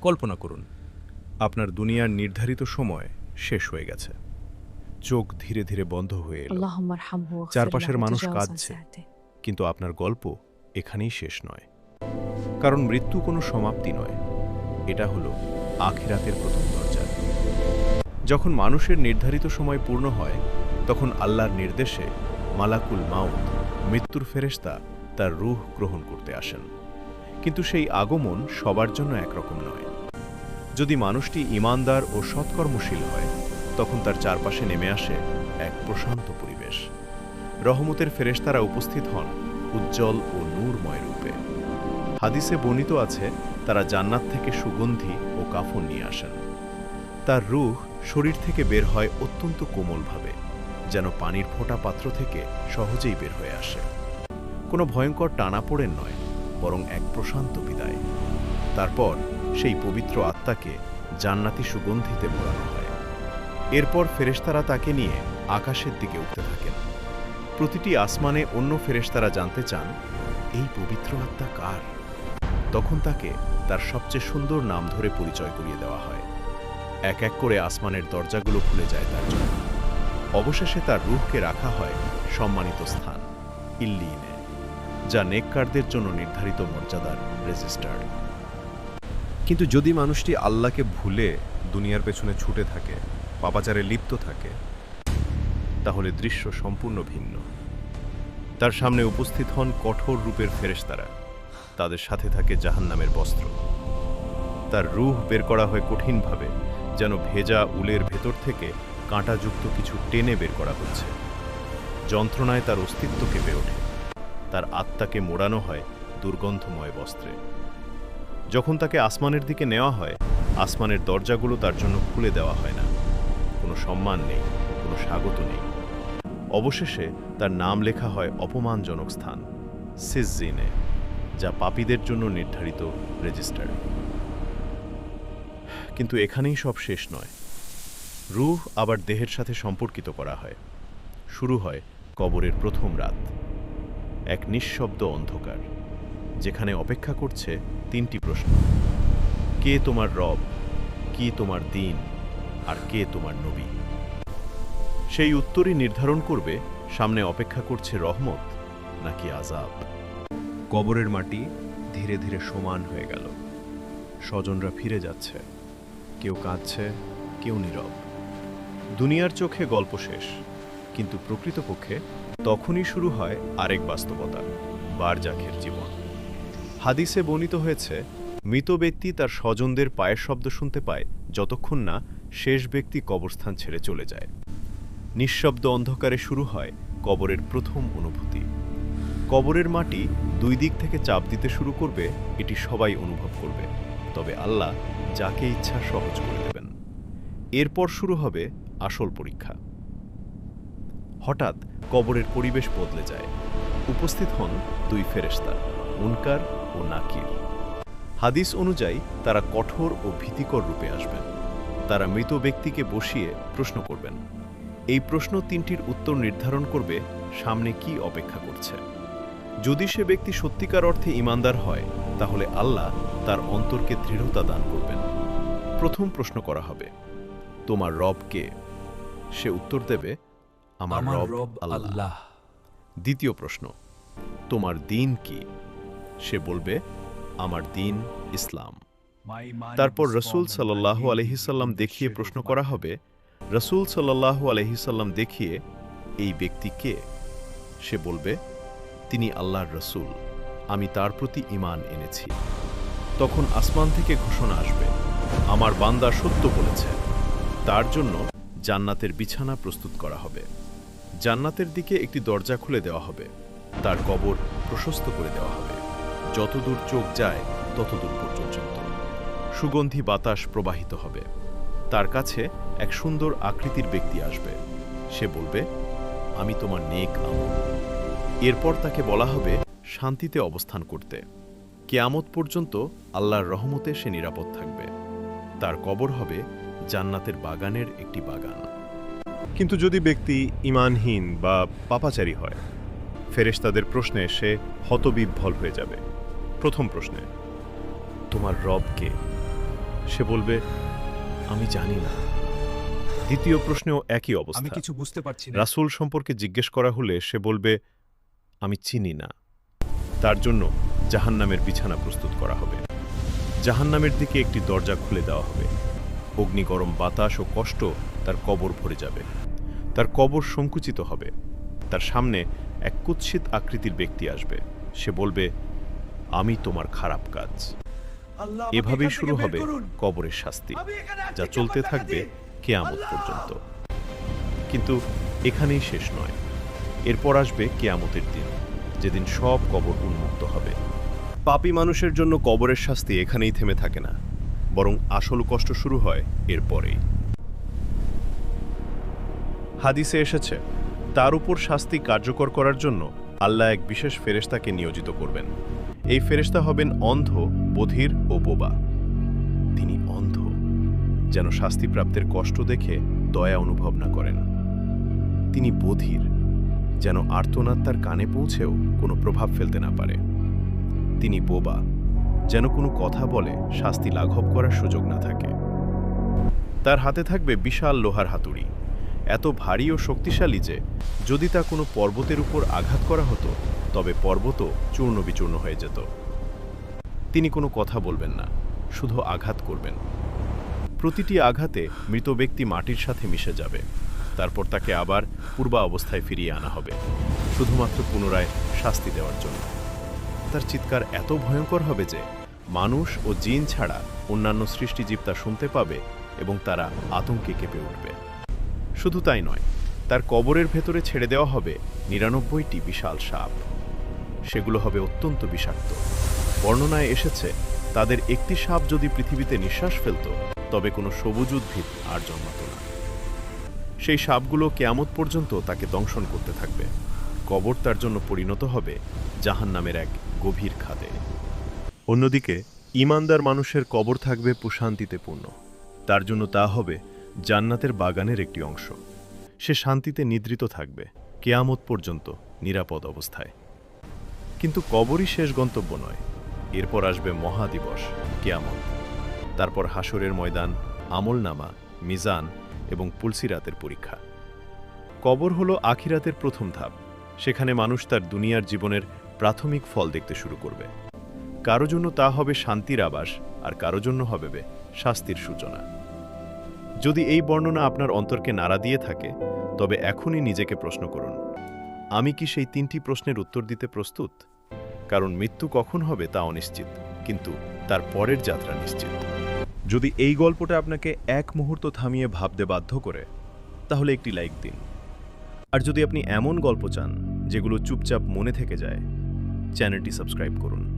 কল্পনা করুন, আপনার দুনিয়ার নির্ধারিত সময় শেষ হয়ে গেছে। চোখ ধীরে ধীরে বন্ধ হয়ে এলো। اللهم ارحمه واغفر চারপাশের له মানুষ وتجاوز عن কাঁদছে, سيئاته। কিন্তু আপনার গল্প এখানেই শেষ নয়। কারণ মৃত্যু কোনো সমাপ্তি নয়, এটা হলো আখিরাতের প্রথম দরজা। যখন মানুষের নির্ধারিত সময় পূর্ণ হয়, তখন আল্লাহর নির্দেশে মালাকুল মাউত, মৃত্যুর ফেরেশতা, তার রূহ গ্রহণ করতে আসেন। কিন্তু সেই আগমন সবার জন্য একরকম নয়। যদি মানুষটি ঈমানদার ও সৎকর্মশীল হয়, তখন তার চারপাশে নেমে আসে এক প্রশান্ত পরিবেশ। রহমতের ফেরেশতারা উপস্থিত হন উজ্জ্বল ও নূরময় রূপে। হাদিসে বর্ণিত আছে, তারা জান্নাত থেকে সুগন্ধি ও কাফন নিয়ে আসেন। তার রূহ শরীর থেকে বের হয় অত্যন্ত কোমলভাবে, যেন পানির ফোঁটা পাত্র থেকে সহজেই বের হয়ে আসে। কোনো ভয়ঙ্কর টানাপোড়েন নয়, বরং এক প্রশান্ত বিদায়। তারপর সেই পবিত্র আত্মাকে জান্নাতি সুগন্ধিতে মোড়ানো হয়। এরপর ফেরেশতারা তাকে নিয়ে আকাশের দিকে উঠতে থাকেন। প্রতিটি আসমানে অন্য ফেরেশতারা জানতে চান, এই পবিত্র আত্মা কার? তখন তাকে তার সবচেয়ে সুন্দর নাম ধরে পরিচয় করিয়ে দেওয়া হয়। এক এক করে আসমানের দরজাগুলো খুলে যায় তার জন্য। অবশেষে তার রূহকে রাখা হয় সম্মানিত স্থান ইল্লিনে, যা নেককারদের জন্য নির্ধারিত মর্যাদার রেজিস্টার। কিন্তু যদি মানুষটি আল্লাহকে ভুলে দুনিয়ার পেছনে ছুটে থাকে, পাপাচারে লিপ্ত থাকে, তাহলে দৃশ্য সম্পূর্ণ ভিন্ন। তার সামনে উপস্থিত হন কঠোর রূপের ফেরেশতারা, তাদের সাথে থাকে জাহান্নামের বস্ত্র। তার রূহ বের করা হয় কঠিনভাবে, যেন ভেজা উলের ভেতর থেকে কাঁটাযুক্ত কিছু টেনে বের করা হচ্ছে। যন্ত্রণায় তার অস্তিত্ব কেঁপে ওঠে। তার আত্মাকে মোড়ানো হয় দুর্গন্ধময় বস্ত্রে। যখন তাকে আসমানের দিকে নেওয়া হয়, আসমানের দরজাগুলো তার জন্য খুলে দেওয়া হয় না। কোনো সম্মান নেই, কোনো স্বাগত নেই। অবশেষে তার নাম লেখা হয় অপমানজনক স্থান সিজ্জিনে, যা পাপীদের জন্য নির্ধারিত রেজিস্টার। কিন্তু এখানেই সব শেষ নয়। রূহ আবার দেহের সাথে সম্পর্কিত করা হয়। শুরু হয় কবরের প্রথম রাত, এক নিঃশব্দ অন্ধকার, যেখানে অপেক্ষা করছে তিনটি প্রশ্ন: কে তোমার রব, কি তোমার দিন, আর কে তোমার নবী? সেই উত্তরই নির্ধারণ করবে সামনে অপেক্ষা করছে রহমত নাকি আযাব। কবরের মাটি ধীরে ধীরে সমান হয়ে গেল। স্বজনরা ফিরে যাচ্ছে, কেউ কাঁদছে, কেউ নীরব। দুনিয়ার চোখে গল্প শেষ, কিন্তু প্রকৃতপক্ষে তখনই শুরু হয় আরেক বাস্তবতা, বারজাখের জীবন। হাদিসে বর্ণিত হয়েছে, মৃত ব্যক্তি তার স্বজনদের পায়ের শব্দ শুনতে পায় যতক্ষণ না শেষ ব্যক্তি কবরস্থান ছেড়ে চলে যায়। নিঃশব্দ অন্ধকারে শুরু হয় কবরের প্রথম অনুভূতি। কবরের মাটি দুই দিক থেকে চাপ দিতে শুরু করবে, এটি সবাই অনুভব করবে, তবে আল্লাহ যাকে ইচ্ছা সহজ করে দেবেন। এরপর শুরু হবে আসল পরীক্ষা। হঠাৎ কবরের পরিবেশ বদলে যায়। উপস্থিত হন দুই ফেরেশতা, মুনকার ও নাকির। হাদিস অনুযায়ী তারা কঠোর ও ভীতিকর রূপে আসবেন। তারা মৃত ব্যক্তিকে বসিয়ে প্রশ্ন করবেন। এই প্রশ্ন তিনটির উত্তর নির্ধারণ করবে সামনে কি অপেক্ষা করছে। যদি সে ব্যক্তি সত্যিকার অর্থে ঈমানদার হয়, তাহলে আল্লাহ তার অন্তরকে দৃঢ়তা দান করবেন। প্রথম প্রশ্ন করা হবে, তোমার রব কে? সে উত্তর দেবে, আমার রব আল্লাহ। দ্বিতীয় প্রশ্ন, তোমার দিন কি? সে বলবে, আমার দিন ইসলাম। তারপর রসূল সাল্লাল্লাহু আলাইহি সাল্লাম দেখিয়ে প্রশ্ন করা হবে। রসূল সাল্লাল্লাহু আলাইহি সাল্লাম দেখিয়ে, এই ব্যক্তি কে? সে বলবে, তিনি আল্লাহর রসূল, আমি তার প্রতি ঈমান এনেছি। তখন আসমান থেকে ঘোষণা আসবে, আমার বান্দা সত্য বলেছে। তার জন্য জান্নাতের বিছানা প্রস্তুত করা হবে। জান্নাতের দিকে একটি দরজা খুলে দেওয়া হবে। তার কবর প্রশস্ত করে দেওয়া হবে, যতদূর চোখ যায় ততদূর পর্যন্ত। সুগন্ধি বাতাস প্রবাহিত হবে। তার কাছে এক সুন্দর আকৃতির ব্যক্তি আসবে। সে বলবে, আমি তোমার নেক আমল। এরপর তাকে বলা হবে শান্তিতে অবস্থান করতে। কিয়ামত পর্যন্ত আল্লাহর রহমতে সে নিরাপদ থাকবে। তার কবর হবে জান্নাতের বাগানের একটি বাগান। কিন্তু যদি ব্যক্তি ঈমানহীন বা পাপাচারী হয়, ফেরেশতাদের প্রশ্নে সে হতবিহ্বল হয়ে যাবে। প্রথম প্রশ্নে, তোমার রব কে? সে বলবে, আমি জানি না। দ্বিতীয় প্রশ্নেও একই আমি অবস্থা। কিছু বুঝতে পারছি না। রাসূল সম্পর্কে জিজ্ঞেস করা হলে সে বলবে, আমি চিনি না। তার জন্য জাহান্নামের বিছানা প্রস্তুত করা হবে। জাহান্নামের দিকে একটি দরজা খুলে দেওয়া হবে। অগ্নিগরম বাতাস ও কষ্ট তার কবর ভরে যাবে। তার কবর সংকুচিত হবে। তার সামনে এক কুৎসিত আকৃতির ব্যক্তি আসবে। সে বলবে, আমি তোমার খারাপ কাজ। আল্লাহ, আমাকে এভাবেই এখান শুরু থেকে বের হবে করুন। কবরের শাস্তি, আমি এখানে আর যা টিকতে চলতে পারবো না থাকবে জি। কিয়ামত আল্লাহ! পর্যন্ত। কিন্তু এখানেই শেষ নয়। এরপর আসবে কিয়ামতের দিন, যেদিন সব কবর উন্মুক্ত হবে। পাপী মানুষের জন্য কবরের শাস্তি এখানেই থেমে থাকে না, বরং আসল কষ্ট শুরু হয় এরপরেই। হাদিসে এসেছে, তার উপর শাস্তি কার্যকর করার জন্য আল্লাহ এক বিশেষ ফেরেশতাকে নিয়োজিত করবেন। এই ফেরেশতা হবেন অন্ধ, বধির ও বোবা। তিনি অন্ধ, যেন শাস্তিপ্রাপ্তের কষ্ট দেখে দয়া অনুভব না করেন। তিনি বধির, যেন আর্তনাদ তার কানে পৌঁছেও কোনো প্রভাব ফেলতে না পারে। তিনি বোবা, যেন কোনো কথা বলে শাস্তি লাঘব করার সুযোগ না থাকে। তার হাতে থাকবে বিশাল লোহার হাতুড়ি, এত ভারী ও শক্তিশালী যে যদি তা কোনো পর্বতের উপর আঘাত করা হতো, তবে পর্বতও চূর্ণ বিচূর্ণ হয়ে যেত। তিনি কোনো কথা বলবেন না, শুধু আঘাত করবেন। প্রতিটি আঘাতে মৃত ব্যক্তি মাটির সাথে মিশে যাবে। তারপর তাকে আবার পূর্বা অবস্থায় ফিরিয়ে আনা হবে, শুধুমাত্র পুনরায় শাস্তি দেওয়ার জন্য। তার চিৎকার এত ভয়ঙ্কর হবে যে মানুষ ও জিন ছাড়া অন্যান্য সৃষ্টিজীব তা শুনতে পাবে এবং তারা আতঙ্কে কেঁপে উঠবে। শুধু তাই নয়, তার কবরের ভেতরে ছেড়ে দেওয়া হবে ৯৯টি বিশাল সাপ। সেগুলো হবে অত্যন্ত বিষাক্ত। বর্ণনায় এসেছে, তাদের একটি সাপ যদি পৃথিবীতে নিঃশ্বাস ফেলত, তবে কোনো সবুজ উদ্ভিদ আর জন্মাত না। সেই সাপগুলো কিয়ামত পর্যন্ত তাকে দংশন করতে থাকবে। কবর তার জন্য পরিণত হবে জাহান্নামের এক গভীর খাদে। অন্যদিকে ঈমানদার মানুষের কবর থাকবে প্রশান্তিতে পূর্ণ। তার জন্য তা হবে জান্নাতের বাগানের একটি অংশ। সে শান্তিতে নিদ্রিত থাকবে কিয়ামত পর্যন্ত নিরাপদ অবস্থায়। কিন্তু কবরই শেষ গন্তব্য নয়। এরপর আসবে মহাদিবস, কিয়ামত। তারপর হাসরের ময়দান, আমলনামা, মিজান এবং পুলসিরাতের পরীক্ষা। কবর হলো আখিরাতের প্রথম ধাপ। সেখানে মানুষ তার দুনিয়ার জীবনের প্রাথমিক ফল দেখতে শুরু করবে। কারো জন্য তা হবে শান্তির আবাস, আর কারো জন্য হবে শাস্তির সূচনা। যদি এই বর্ণনা আপনার অন্তরকে নাড়া দিয়ে থাকে, তবে এখনই নিজেকে প্রশ্ন করুন, আমি কি সেই ৩টি প্রশ্নের উত্তর দিতে প্রস্তুত? কারণ মৃত্যু কখন হবে তা অনিশ্চিত, কিন্তু তার পরের যাত্রা নিশ্চিত। যদি এই গল্পটা আপনাকে এক মুহূর্ত থামিয়ে ভাবতে বাধ্য করে, তাহলে একটি লাইক দিন। আর যদি আপনি এমন গল্প চান যেগুলো চুপচাপ মনে থেকে যায়, চ্যানেলটি সাবস্ক্রাইব করুন।